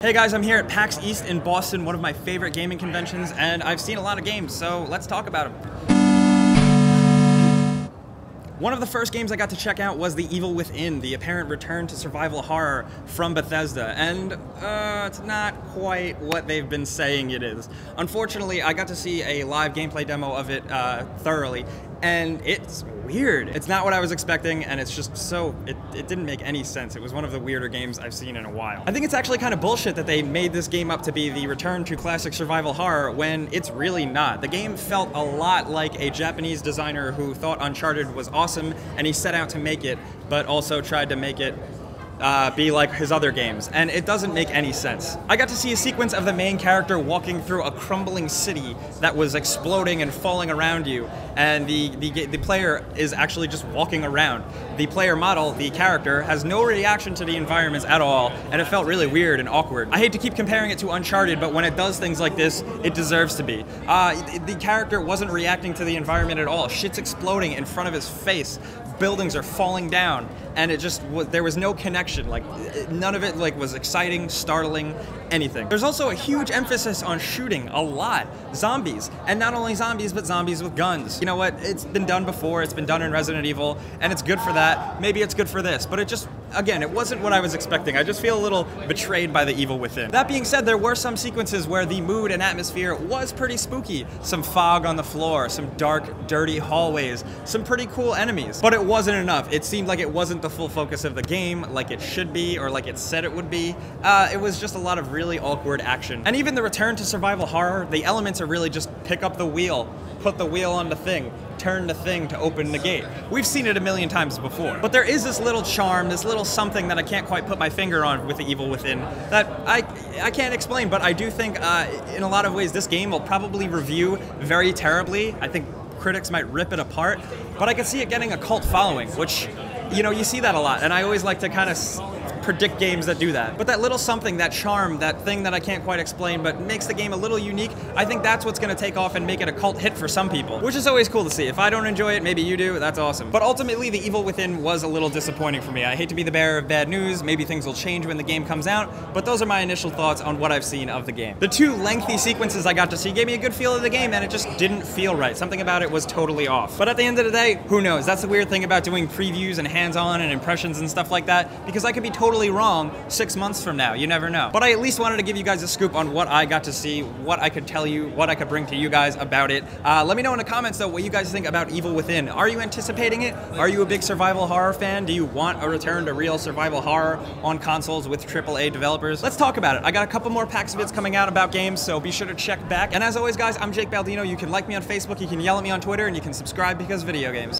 Hey guys, I'm here at PAX East in Boston, one of my favorite gaming conventions, and I've seen a lot of games, so let's talk about them. One of the first games I got to check out was The Evil Within, the apparent return to survival horror from Bethesda, and it's not quite what they've been saying it is. Unfortunately, I got to see a live gameplay demo of it thoroughly, and it's weird. It's not what I was expecting, and it's just it didn't make any sense. It was one of the weirder games I've seen in a while. I think it's actually kind of bullshit that they made this game up to be the return to classic survival horror when it's really not. The game felt a lot like a Japanese designer who thought Uncharted was awesome, and he set out to make it, but also tried to make it be like his other games, and it doesn't make any sense. I got to see a sequence of the main character walking through a crumbling city that was exploding and falling around you, and the player is actually just walking around. The player model, the character, has no reaction to the environments at all, and it felt really weird and awkward. I hate to keep comparing it to Uncharted, but when it does things like this, it deserves to be. The character wasn't reacting to the environment at all. Shit's exploding in front of his face. Buildings are falling down, and it just there was no connection. Like, none of it was exciting, startling, anything. There's also a huge emphasis on shooting a lot. Zombies, and not only zombies, but zombies with guns. You know what? It's been done before. It's been done in Resident Evil, and it's good for that. Maybe it's good for this, but it just, again, it wasn't what I was expecting. I just feel a little betrayed by The Evil Within. That being said, there were some sequences where the mood and atmosphere was pretty spooky. Some fog on the floor, some dark, dirty hallways, some pretty cool enemies. But it wasn't enough. It seemed like it wasn't the full focus of the game, like it should be, or like it said it would be. It was just a lot of really awkward action. And even the return to survival horror, the elements are really just pick up the wheel, put the wheel on the thing, turn the thing to open the gate. We've seen it a million times before. But there is this little charm, this little something that I can't quite put my finger on with The Evil Within that I can't explain, but I do think in a lot of ways this game will probably review very terribly. I think critics might rip it apart, but I can see it getting a cult following, which, you know, you see that a lot, and I always like to kind of predict games that do that. But that little something, that charm, that thing that I can't quite explain but makes the game a little unique, I think that's what's going to take off and make it a cult hit for some people, which is always cool to see. If I don't enjoy it, maybe you do, that's awesome. But ultimately, The Evil Within was a little disappointing for me. I hate to be the bearer of bad news, maybe things will change when the game comes out, but those are my initial thoughts on what I've seen of the game. The two lengthy sequences I got to see gave me a good feel of the game, and it just didn't feel right. Something about it was totally off. But at the end of the day, who knows? That's the weird thing about doing previews and hands-on and impressions and stuff like that, because I could be totally wrong 6 months from now, you never know. But I at least wanted to give you guys a scoop on what I got to see, what I could tell you, what I could bring to you guys about it. Let me know in the comments though what you guys think about Evil Within. Are you anticipating it? Are you a big survival horror fan? Do you want a return to real survival horror on consoles with AAA developers? Let's talk about it. I got a couple more PAX vids coming out about games, so be sure to check back. And as always guys, I'm Jake Baldino. You can like me on Facebook, you can yell at me on Twitter, and you can subscribe because video games.